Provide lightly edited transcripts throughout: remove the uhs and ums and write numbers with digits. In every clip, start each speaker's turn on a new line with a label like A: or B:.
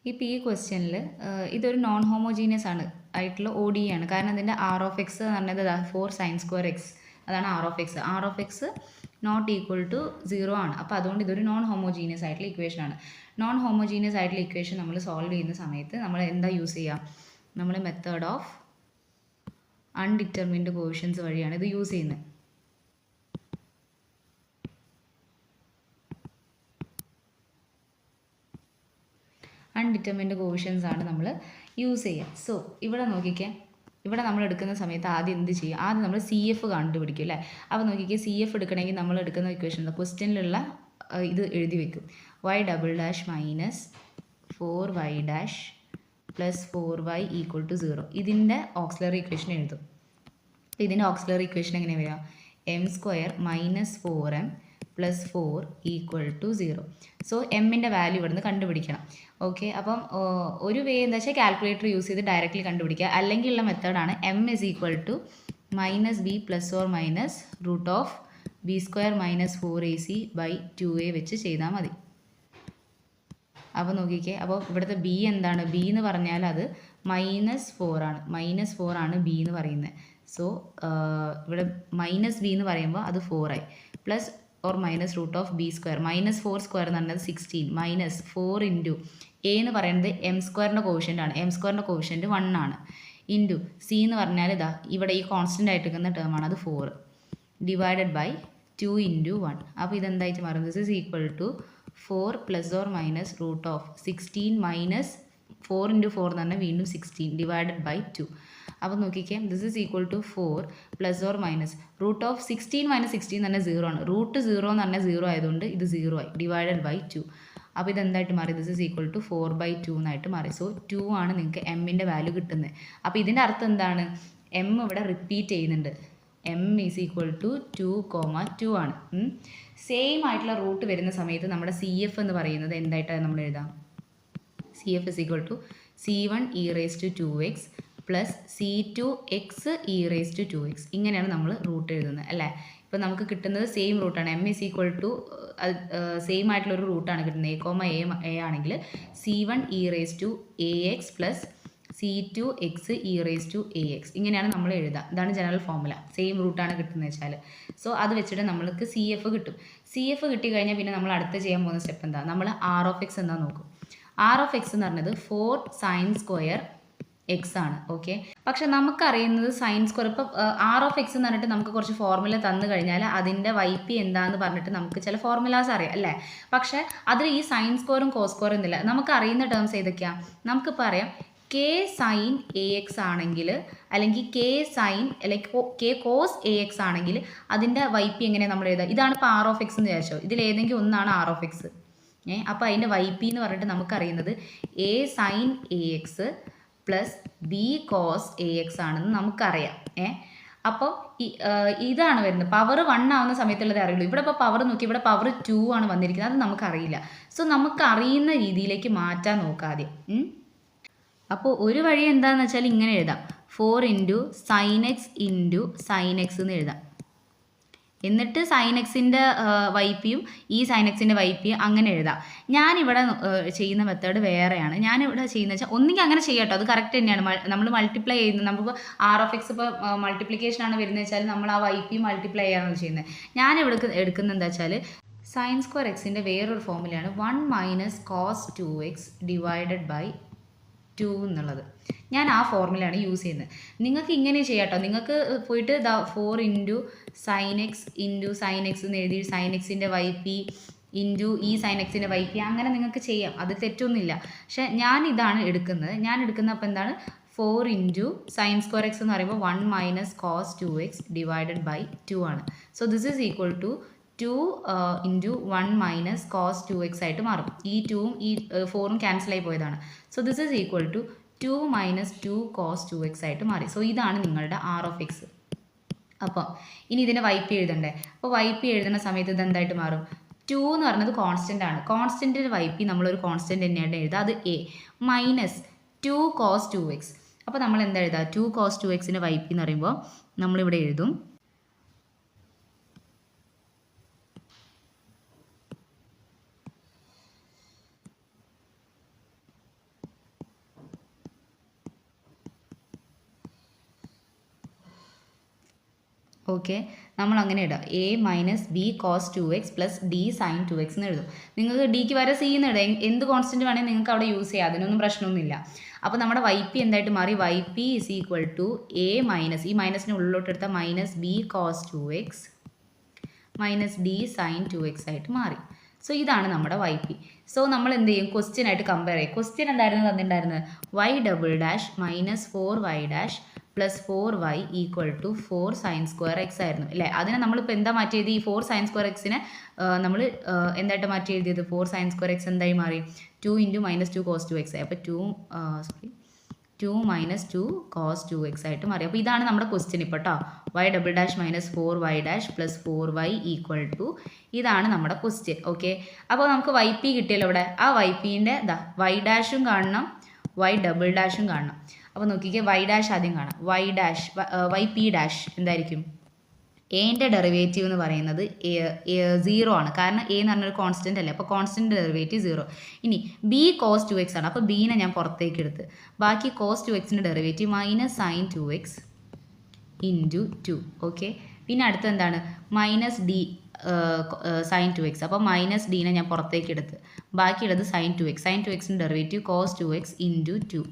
A: ഇപ്പോൾ ഈ ക്വസ്റ്റ്യനിൽ ഇതൊരു നോൺ ഹോമോജീനിയസ് ആയിട്ടുള്ള ODE ആണ്. കാരണം അതിൻ്റെ ആർ ഓഫ് എക്സ് എന്ന് പറഞ്ഞത് 4 സൈൻ സ്ക്വയർ എക്സ്, അതാണ് r of x. R of x not equal to 0 ആണ്. അപ്പോൾ അതുകൊണ്ട് ഇതൊരു നോൺ ഹോമോജീനിയസ് ആയിട്ടുള്ള ഇക്വേഷൻ ആണ്. നോൺ ഹോമോജീനിയസ് ആയിട്ടുള്ള ഇക്വേഷൻ നമ്മൾ സോൾവ് ചെയ്യുന്ന സമയത്ത് നമ്മൾ എന്താ യൂസ് ചെയ്യുക? നമ്മൾ മെത്തേഡ് ഓഫ് അൺഡിറ്റർമിൻഡ് കോഷ്യൻസ് വഴിയാണ് ഇത് യൂസ് ചെയ്യുന്നത്. അൺഡിറ്റർമിൻഡ് കോഷ്യൻസ് ആണ് നമ്മൾ യൂസ് ചെയ്യുക. സോ ഇവിടെ നോക്കിക്കേ, ഇവിടെ നമ്മൾ എടുക്കുന്ന സമയത്ത് ആദ്യം എന്ത് ചെയ്യും? ആദ്യം നമ്മൾ CF കണ്ടുപിടിക്കും അല്ലേ? അപ്പോൾ നോക്കിക്കേ, CF എടുക്കണമെങ്കിൽ നമ്മൾ എടുക്കുന്ന ഇക്വേഷൻ ക്വസ്റ്റ്യനിലുള്ള ഇത് എഴുതി വെക്കും. y double dash minus 4y dash plus 4y equal to 0. ഇതിൻ്റെ ഓക്സിലറി ഇക്വേഷൻ എഴുതും. ഇതിൻ്റെ ഓക്സിലറി ഇക്വേഷൻ എങ്ങനെയാണ് വരിക? m square minus 4m plus 4 equal to 0. So എമ്മിൻ്റെ വാല്യൂ ഇവിടുന്ന് കണ്ടുപിടിക്കണം. ഓക്കെ, അപ്പം ഒരു വേ എന്താ വെച്ചാൽ കാൽക്കുലേറ്റർ യൂസ് ചെയ്ത് ഡയറക്റ്റ്ലി കണ്ടുപിടിക്കുക. അല്ലെങ്കിൽ ഉള്ള മെത്തേഡാണ് m is equal to minus b plus or minus root of b square minus 4ac by 2a വെച്ച് ചെയ്താൽ മതി. അപ്പോൾ നോക്കിക്കേ, അപ്പോൾ ഇവിടുത്തെ b എന്താണ്? b എന്ന് പറഞ്ഞാൽ അത് -4 ആണ്. -4 ആണ് b എന്ന് പറയുന്നത്. സോ ഇവിടെ -b എന്ന് പറയുമ്പോൾ അത് 4 ആയി. Plus or minus root of b square -4 square എന്ന് പറഞ്ഞത് 16 മൈനസ് 4 ഇൻറ്റു a എന്ന് പറയുന്നത് m സ്ക്വയറിൻ്റെ കോഷ്യൻ്റ് ആണ്. m സ്ക്വയറിൻ്റെ കോഷ്യൻ്റ് 1 ആണ്. ഇൻറ്റു c എന്ന് പറഞ്ഞാൽ ഇതാ ഇവിടെ ഈ കോൺസ്റ്റൻ്റ് ആയിട്ട് നിൽക്കുന്ന ടേമാണ്, അത് 4 ഡിവൈഡഡ് ബൈ 2 ഇൻറ്റു 1. അപ്പോൾ ഇതെന്തായിട്ട് മാറും? This is equal to 4 plus or minus root of 16 minus 4 into 4 എന്ന് പറഞ്ഞാൽ വീണ്ടും 16 ഡിവൈഡഡ് ബൈ 2. അപ്പോൾ നോക്കിക്കേ, this is equal to 4 plus or minus root of 16 minus 16 എന്ന് പറഞ്ഞാൽ 0 ആണ്. റൂട്ട് 0 എന്ന് പറഞ്ഞാൽ 0 ആയതുകൊണ്ട് ഇത് 0 ആയി, ഡിവൈഡഡ് ബൈ 2. അപ്പോൾ ഇതെന്തായിട്ട് മാറി? ദിസ് ഈസ് ഈക്വൽ ടു 4/2 എന്നായിട്ട് മാറി. സോ 2 ആണ് നിങ്ങൾക്ക് എമ്മിൻ്റെ വാല്യൂ കിട്ടുന്നത്. അപ്പോൾ ഇതിൻ്റെ അർത്ഥം എന്താണ്? എം ഇവിടെ റിപ്പീറ്റ് ചെയ്യുന്നുണ്ട്. m ഈസ് ഈക്വൽ ടു 2,2 ആണ്. സെയിം ആയിട്ടുള്ള റൂട്ട് വരുന്ന സമയത്ത് നമ്മുടെ CF എന്ന് പറയുന്നത് എന്തായിട്ടാണ് നമ്മൾ എഴുതാം? CF is equal to C1 e raise to 2x plus C2 x e raise to 2x. ഇങ്ങനെയാണ് നമ്മൾ റൂട്ട് എഴുതുന്നത് അല്ലേ? ഇപ്പോൾ നമുക്ക് കിട്ടുന്നത് സെയിം റൂട്ടാണ്. m is equal to same ആയിട്ടുള്ളൊരു റൂട്ടാണ് കിട്ടുന്നത്. a ആണെങ്കിൽ C1 e raise to ax plus C2 x e raise to ax. ഇങ്ങനെയാണ് നമ്മൾ എഴുതുക. ഇതാണ് ജനറൽ ഫോർമുല. സെയിം റൂട്ടാണ് കിട്ടുന്നത് വെച്ചാൽ. സോ അത് വെച്ചിട്ട് നമ്മൾക്ക് CF കിട്ടും. CF കിട്ടിക്കഴിഞ്ഞാൽ പിന്നെ നമ്മൾ അടുത്ത് ചെയ്യാൻ പോകുന്ന സ്റ്റെപ്പ് എന്താ? നമ്മൾ R of x എന്താ നോക്കും. R of x എന്ന് പറഞ്ഞത് 4 സൈൻ സ്ക്വയർ എക്സ് ആണ്. ഓക്കെ, പക്ഷെ നമുക്കറിയുന്നത് സൈൻ സ്ക്വയർ. ഇപ്പോൾ R of x എന്ന് പറഞ്ഞിട്ട് നമുക്ക് കുറച്ച് ഫോർമുല തന്നു കഴിഞ്ഞാൽ അതിൻ്റെ YP എന്താണെന്ന് പറഞ്ഞിട്ട് നമുക്ക് ചില ഫോർമുലാസ് അറിയാം അല്ലേ? പക്ഷേ അതിൽ ഈ സൈൻ സ്ക്വയറും കോസ് സ്ക്വയറും എന്നില്ല. നമുക്ക് അറിയുന്ന ടേംസ് ഏതൊക്കെയാണ്? നമുക്കിപ്പോൾ അറിയാം k സൈൻ AX ആണെങ്കിൽ, അല്ലെങ്കിൽ k സൈൻ അല്ലെങ്കിൽ k കോസ് AX ആണെങ്കിൽ അതിൻ്റെ YP എങ്ങനെയാണ് നമ്മൾ എഴുതുക? ഇതാണ് ഇപ്പോൾ R of x എന്ന് വിചാരിച്ചോ. ഇതിൽ ഏതെങ്കിലും ഒന്നാണ് R of x. അപ്പോൾ അതിൻ്റെ YP എന്ന് പറഞ്ഞിട്ട് നമുക്കറിയുന്നത് a sine AX plus b cos AX ആണെന്ന് നമുക്കറിയാം. അപ്പോൾ ഇതാണ് വരുന്നത്. പവർ 1 ആവുന്ന സമയത്തുള്ളത് അറിയുള്ളൂ. ഇവിടെ ഇപ്പോൾ പവർ നോക്കി, ഇവിടെ പവർ 2 ആണ് വന്നിരിക്കുന്നത്. അത് നമുക്കറിയില്ല. സോ നമുക്കറിയുന്ന രീതിയിലേക്ക് മാറ്റാൻ നോക്കാം ആദ്യം. അപ്പോൾ ഒരു വഴി എന്താണെന്ന് വെച്ചാൽ ഇങ്ങനെ എഴുതാം, 4 into sine X into sine X എന്ന് എഴുതാം. എന്നിട്ട് സൈൻ എക്സിൻ്റെ YPയും ഈ സൈൻ എക്സിൻ്റെ YPയും അങ്ങനെ എഴുതാം. ഞാനിവിടെ ചെയ്യുന്ന മെത്തേഡ് വേറെയാണ്. ഞാനിവിടെ ചെയ്യുന്നത് വെച്ചാൽ ഒന്നെങ്കിൽ അങ്ങനെ ചെയ്യാട്ടോ, അത് കറക്റ്റ് തന്നെയാണ്. നമ്മൾ മൾട്ടിപ്ലൈ ചെയ്യുന്നത്, നമുക്കിപ്പോൾ R of x ഇപ്പോൾ മൾട്ടിപ്ലിക്കേഷൻ ആണ് വരുന്നത് വെച്ചാൽ നമ്മൾ ആ YP മൾട്ടിപ്ലൈ ചെയ്യാനാണ് ചെയ്യുന്നത്. ഞാനിവിടെ എടുക്കുന്നത് എന്താ വെച്ചാൽ സൈൻ സ്ക്വയർ എക്സിൻ്റെ വേറൊരു ഫോമുലയാണ് 1 minus cos 2x divided by 2 എന്നുള്ളത്. ഞാൻ ആ ഫോർമുലയാണ് യൂസ് ചെയ്യുന്നത്. നിങ്ങൾക്ക് ഇങ്ങനെ ചെയ്യാം കേട്ടോ. നിങ്ങൾക്ക് പോയിട്ട് 4 into sine X into sine X എന്ന് എഴുതി സൈൻ എക്സിൻ്റെ YP ഇൻറ്റു ഈ സൈൻ എക്സിൻ്റെ YP അങ്ങനെ നിങ്ങൾക്ക് ചെയ്യാം, അത് തെറ്റൊന്നുമില്ല. പക്ഷേ ഞാൻ ഇതാണ് എടുക്കുന്നത്. ഞാൻ എടുക്കുന്ന അപ്പോൾ എന്താണ് 4 ഇൻറ്റു സൈൻ സ്ക്വയർ എക്സ് എന്ന് പറയുമ്പോൾ 1 minus cos 2x divided by 2 ആണ്. So this is equal to 2 into 1 minus cos 2x ആയിട്ട് മാറും. ഈ 2ഉം ഈ 4ഉം ക്യാൻസലായി പോയതാണ്. So this is equal to 2 minus 2 cos 2x ആയിട്ട് മാറി. സോ ഇതാണ് നിങ്ങളുടെ R of x. അപ്പോൾ ഇനി ഇതിൻ്റെ YP എഴുതണ്ടേ? അപ്പോൾ YP എഴുതുന്ന സമയത്ത് ഇത് എന്തായിട്ട് മാറും? 2 എന്ന് പറയുന്നത് കോൺസ്റ്റൻ്റ് ആണ്. കോൺസ്റ്റൻറ്റിൻ്റെ YP നമ്മളൊരു കോൺസ്റ്റൻറ്റ് തന്നെയായിട്ട് എഴുതുക, അത് a മൈനസ് 2 കോസ് 2x. അപ്പോൾ നമ്മൾ എന്താ എഴുതുക? 2 കോസ് 2xൻ്റെ YP എന്ന് പറയുമ്പോൾ നമ്മളിവിടെ എഴുതും ഓക്കെ, നമ്മൾ അങ്ങനെ ഇടാം a minus b cos 2x plus d sine 2x എന്ന് എഴുതും. നിങ്ങൾക്ക് ഡിക്ക് വരെ സി എന്ന് ഇടാം, എന്ത് കോൺസ്റ്റൻറ്റ് വേണമെങ്കിൽ നിങ്ങൾക്ക് അവിടെ യൂസ് ചെയ്യാം, അതിനൊന്നും പ്രശ്നമൊന്നുമില്ല. അപ്പോൾ നമ്മുടെ വൈ പി എന്തായിട്ട് മാറി? Y p is equal to a minus, ഈ മൈനസിന് ഉള്ളിലോട്ട് എടുത്ത minus b cos 2x minus d sine 2x ആയിട്ട് മാറി. സോ ഇതാണ് നമ്മുടെ വൈ പി. സോ നമ്മൾ എന്ത് ചെയ്യും? ക്വസ്റ്റ്യൻ ആയിട്ട് കമ്പയർ ചെയ്യും. ക്വസ്റ്റ്യൻ എന്തായിരുന്നു തന്നിട്ടുണ്ടായിരുന്നത്? Y double dash minus 4y dash plus 4y equal to 4 sine square x ആയിരുന്നു അല്ലേ? അതിനെ നമ്മളിപ്പോൾ എന്താ മാറ്റി എഴുതി? ഈ 4 സൈൻ സ്ക്വയർ എക്സിനെ നമ്മൾ എന്തായിട്ട് മാറ്റി എഴുതിയത്? 4 സൈൻ സ്ക്വയർ എക്സ് എന്തായി മാറി? 2 ഇൻറ്റു മൈനസ് 2 കോസ് 2x ആയി. അപ്പോൾ 2 മൈനസ് 2 കോസ് 2x ആയിട്ട് മാറി. അപ്പോൾ ഇതാണ് നമ്മുടെ ക്വസ്റ്റ്യൻ ഇപ്പോൾ കേട്ടോ. Y double dash minus 4y dash plus 4y equal to, ഇതാണ് നമ്മുടെ ക്വസ്റ്റ്യൻ. ഓക്കെ, അപ്പോൾ നമുക്ക് വൈ പി കിട്ടിയല്ലോ ഇവിടെ. ആ വൈ പിൻ്റെ വൈ ഡാഷും കാണണം, വൈ ഡബിൾ ഡാഷും കാണണം. അപ്പോൾ നോക്കിക്കേ, വൈ ഡാഷ് ആദ്യം കാണാം. വൈ പി ഡാഷ് എന്തായിരിക്കും? എൻ്റെ ഡെറിവേറ്റീവ് എന്ന് പറയുന്നത് 0 ആണ്. കാരണം എ എന്ന് പറഞ്ഞൊരു കോൺസ്റ്റൻ്റ് അല്ലേ, അപ്പോൾ കോൺസ്റ്റൻ്റ് ഡെറിവേറ്റീവ് 0. ഇനി ബി കോസ് 2x ആണ്, അപ്പോൾ ബീനെ ഞാൻ പുറത്തേക്ക് എടുത്ത്, ബാക്കി കോസ് 2xൻ്റെ derivative minus sine 2x into 2. Okay, പിന്നെ അടുത്ത് എന്താണ്? മൈനസ് ഡി സൈൻ 2x, അപ്പോൾ മൈനസ് ഡീനെ ഞാൻ പുറത്തേക്ക് എടുത്ത്, ബാക്കിയുള്ളത് സൈൻ 2x. സൈൻ 2xൻ്റെ derivative cos 2x into 2.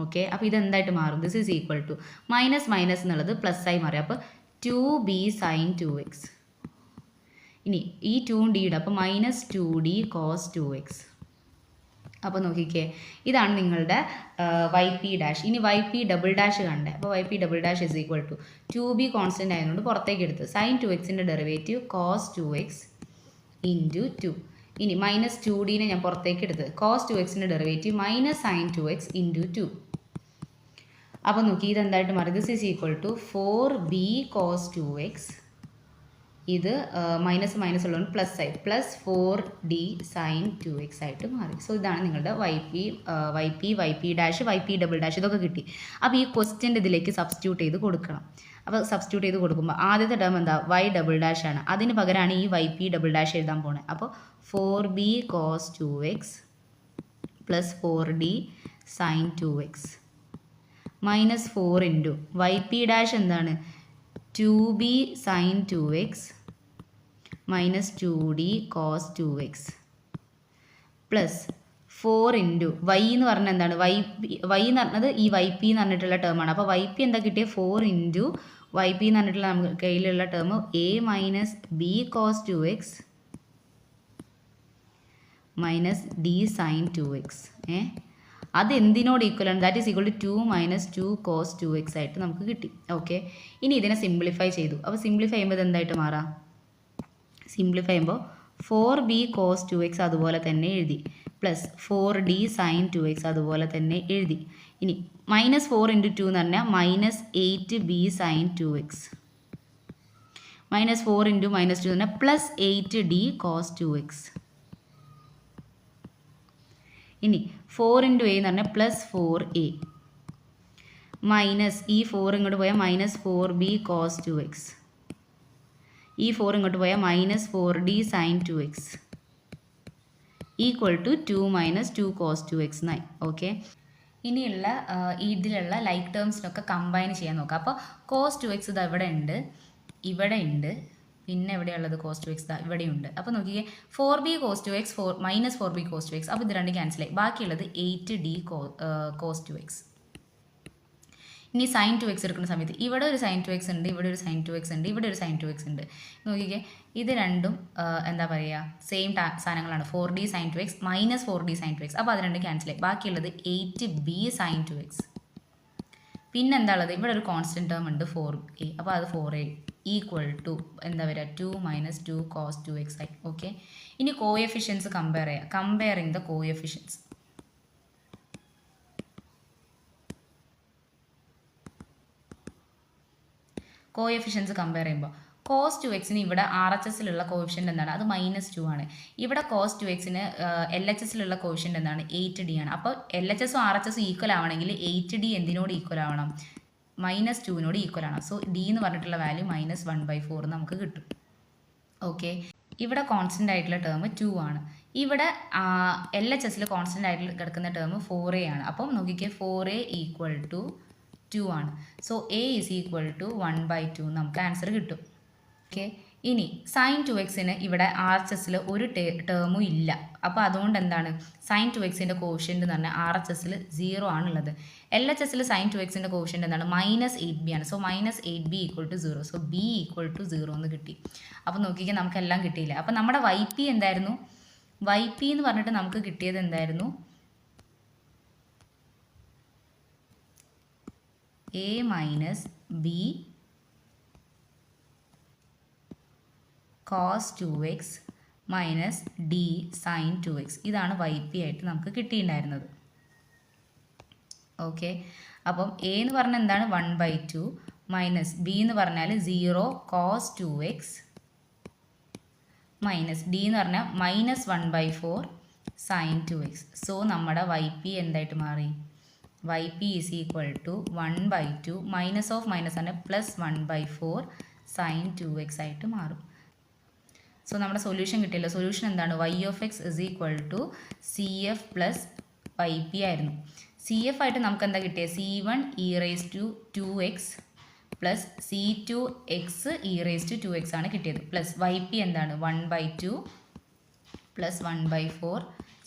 A: Okay, അപ്പോൾ ഇതെന്തായിട്ട് മാറും? This is equal to minus minus എന്നുള്ളത് പ്ലസ് ആയി മാറി. അപ്പോൾ 2b സൈൻ 2x. ഇനി ഈ 2 ഡി ഇടും, അപ്പോൾ മൈനസ് 2d കോസ് 2x. അപ്പോൾ നോക്കിക്കേ, ഇതാണ് നിങ്ങളുടെ വൈ പി ഡാഷ്. ഇനി വൈ പി ഡബിൾ ഡാഷ് കണ്ടേ, അപ്പോൾ y p double dash is equal to 2b constant ആയതുകൊണ്ട് പുറത്തേക്ക് എടുത്ത്, സൈൻ 2xൻ്റെ ഡെറിവേറ്റീവ് കോസ് 2x ഇൻറ്റു 2. ഇനി മൈനസ് 2dനെ ഞാൻ പുറത്തേക്ക് എടുത്ത്, കോസ് 2xൻ്റെ derivative minus sine 2x into 2. അപ്പോൾ നോക്കി, ഇതെന്തായിട്ട് മാറി? This is equal to 4b cos 2x, ഇത് മൈനസ് മൈനസ് ഉള്ളതുകൊണ്ട് പ്ലസ് ആയി, പ്ലസ് 4d സൈൻ 2x ആയിട്ട് മാറി. സോ ഇതാണ് നിങ്ങളുടെ y p dash, y p double dash, ഇതൊക്കെ കിട്ടി. അപ്പോൾ ഈ ക്വസ്റ്റ്യൻ്റെ ഇതിലേക്ക് സബ്സ്റ്റിറ്റ്യൂട്ട് ചെയ്ത് കൊടുക്കണം. അപ്പോൾ സബ്സ്റ്റിറ്റ്യൂട്ട് ചെയ്ത് കൊടുക്കുമ്പോൾ ആദ്യത്തെ ടേം എന്താ? വൈ ഡബിൾ ഡാഷ് ആണ്, അതിന് പകരമാണ് ഈ വൈ പി ഡബിൾ ഡാഷ് എഴുതാൻ പോണത്. അപ്പോൾ 4b cos 2x plus 4d sine 2x minus 4 into y p dash എന്താണ്? 2b sine 2x minus 2d cos 2x plus 4 into y എന്ന് പറഞ്ഞാൽ എന്താണ്? വൈ എന്ന് പറഞ്ഞത് ഈ വൈ പി എന്ന് പറഞ്ഞിട്ടുള്ള ടേമാണ്. അപ്പോൾ വൈ പി എന്താ കിട്ടിയത്? 4 ഇൻറ്റു വൈ പി എന്ന് പറഞ്ഞിട്ടുള്ള നമുക്ക് കയ്യിലുള്ള term a minus b cos 2x minus d sine 2x. അത് എന്തിനോട് ഈക്വൽ ആണ്? That is equal to 2 minus 2 cos 2x ആയിട്ട് നമുക്ക് കിട്ടി. ഓക്കെ, ഇനി ഇതിനെ സിംപ്ലിഫൈ ചെയ്തു. അപ്പോൾ സിംപ്ലിഫൈ ചെയ്യുമ്പോൾ ഇത് എന്തായിട്ട് മാറാം? സിംപ്ലിഫൈ ചെയ്യുമ്പോൾ 4b കോസ് 2x അതുപോലെ തന്നെ എഴുതി, പ്ലസ് 4d സൈൻ 2x അതുപോലെ തന്നെ എഴുതി. ഇനി മൈനസ് 4 ഇൻറ്റു 2 എന്ന് പറഞ്ഞാൽ minus 8b sine 2x minus 4 into minus 2 എന്ന് പറഞ്ഞാൽ പ്ലസ് 8d കോസ് 2x. ഇനി 4 ഇൻറ്റു a എന്ന് പറഞ്ഞാൽ പ്ലസ് 4a മൈനസ് ഈ 4 ഇങ്ങോട്ട് പോയാൽ മൈനസ് 4b കോസ് 2x, ഈ 4 ഇങ്ങോട്ട് പോയാൽ minus 4d sine 2x equal to 2 minus 2 cos 2x എന്നായി. ഓക്കെ, ഇനിയുള്ള ഇതിലുള്ള ലൈക്ക് ടേംസിനൊക്കെ കമ്പൈൻ ചെയ്യാൻ നോക്കാം. അപ്പോൾ കോസ് 2x ഇത് ഇവിടെ ഉണ്ട്, പിന്നെ എവിടെയുള്ളത്? കോസ് 2x ഇവിടെയുണ്ട്. അപ്പോൾ നോക്കിയേ, 4b cos 2x minus 4b cos 2x, അപ്പോൾ ഇത് രണ്ട് ക്യാൻസൽ ആയി, ബാക്കിയുള്ളത് 8d കോസ് 2x. ഇനി സൈൻ 2x എടുക്കുന്ന സമയത്ത് ഇവിടെ ഒരു സൈൻ 2x ഉണ്ട്, ഇവിടെ ഒരു സൈൻ 2x ഉണ്ട്, ഇവിടെ ഒരു സൈൻ 2x ഉണ്ട്. നോക്കിക്കേ, ഇത് രണ്ടും എന്താ പറയുക, സെയിം സാധനങ്ങളാണ്. 4d sine 2x minus 4d sine 2x, അപ്പോൾ അത് രണ്ടും ക്യാൻസൽ ആയി, ബാക്കിയുള്ളത് 8b സൈൻ 2x. പിന്നെ എന്താ ഉള്ളത്? ഇവിടെ ഒരു കോൺസ്റ്റൻറ്റ് ടേം ഉണ്ട് 4a, അപ്പോൾ അത് 4a ഈക്വൽ ടു എന്താ വരിക? 2 മൈനസ് 2 കോസ് 2x ആയി. ഓക്കെ, ഇനി കോഎഫിഷ്യൻസ് കമ്പയർ ചെയ്യാം. Comparing the coefficients. Coefficients compare ചെയ്യുമ്പോൾ കോസ് 2xന് ഇവിടെ RHSലുള്ള കോഎഫിഷ്യൻ്റ് എന്താണ്? അത് -2 ആണ്. ഇവിടെ കോസ് 2xന് LHSലുള്ള കോഎഫിഷ്യൻ്റ് എന്താണ്? 8d ആണ്. അപ്പോൾ LHSും RHSും ഈക്വൽ ആവണമെങ്കിൽ 8d എന്തിനോട് ഈക്വൽ ആവണം? -2നോട് ഈക്വൽ ആണ്. സോ d എന്ന് പറഞ്ഞിട്ടുള്ള വാല്യൂ -1/4 നമുക്ക് കിട്ടും. ഓക്കെ, ഇവിടെ കോൺസ്റ്റൻ്റ് ആയിട്ടുള്ള ടേം 2 ആണ്. ഇവിടെ LHSൽ കോൺസ്റ്റൻ്റ് ആയിട്ട് കിടക്കുന്ന ടേം 4a ആണ്. അപ്പം നോക്കിക്കേ, 4a ഈക്വൽ ടു 2 ആണ്. So a is equal to 1/2 നമുക്ക് ആൻസർ കിട്ടും. ഓക്കെ, ഇനി സൈൻ 2x ഇവിടെ ആർ എച്ച് എസിൽ ഒരു ടേമും ഇല്ല. അപ്പോൾ അതുകൊണ്ട് എന്താണ് സൈൻ 2x കോഷ്യൻ്റ് എന്ന് പറഞ്ഞാൽ ആർ എച്ച് എസിൽ 0 ആണുള്ളത്. എൽ എച്ച് എസിൽ സൈൻ 2x കോഷ്യൻ്റ് എന്താണ് -8b ആണ്. So -8b equal to 0. So b equal to 0 എന്ന് കിട്ടി. അപ്പോൾ നോക്കിക്കാൻ നമുക്കെല്ലാം കിട്ടിയില്ല. അപ്പോൾ നമ്മുടെ വൈ പി എന്തായിരുന്നു? വൈ പി എന്ന് പറഞ്ഞിട്ട് നമുക്ക് കിട്ടിയത് എന്തായിരുന്നു? a - b cos 2x minus d sine 2x. ഇതാണ് വൈ പി ആയിട്ട് നമുക്ക് കിട്ടിയിട്ടുണ്ടായിരുന്നത്. ഓക്കെ, അപ്പം എ എന്ന് പറഞ്ഞാൽ എന്താണ് 1/2 മൈനസ് ബി എന്ന് പറഞ്ഞാൽ 0 cos 2x മൈനസ് ഡി എന്ന് പറഞ്ഞാൽ -1/4 സൈൻ 2x. സോ നമ്മുടെ വൈ പി എന്തായിട്ട് മാറി? Y p is equal to 1/2 minus of minus ആണ് +1/4 സൈൻ 2x ആയിട്ട് മാറും. സോ നമ്മുടെ സൊല്യൂഷൻ കിട്ടിയല്ലോ. സൊല്യൂഷൻ എന്താണ്? y of x is equal to CF plus YP ആയിരുന്നു. CF ആയിട്ട് നമുക്ക് എന്താ കിട്ടിയത്? C1 e raised to 2x plus C2 x e raised to 2x ആണ് കിട്ടിയത്. പ്ലസ് YP എന്താണ്? 1/2 പ്ലസ് 1/4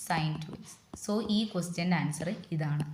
A: സൈൻ 2x. സോ ഈ ക്വസ്റ്റ്യൻ്റെ ആൻസർ ഇതാണ്.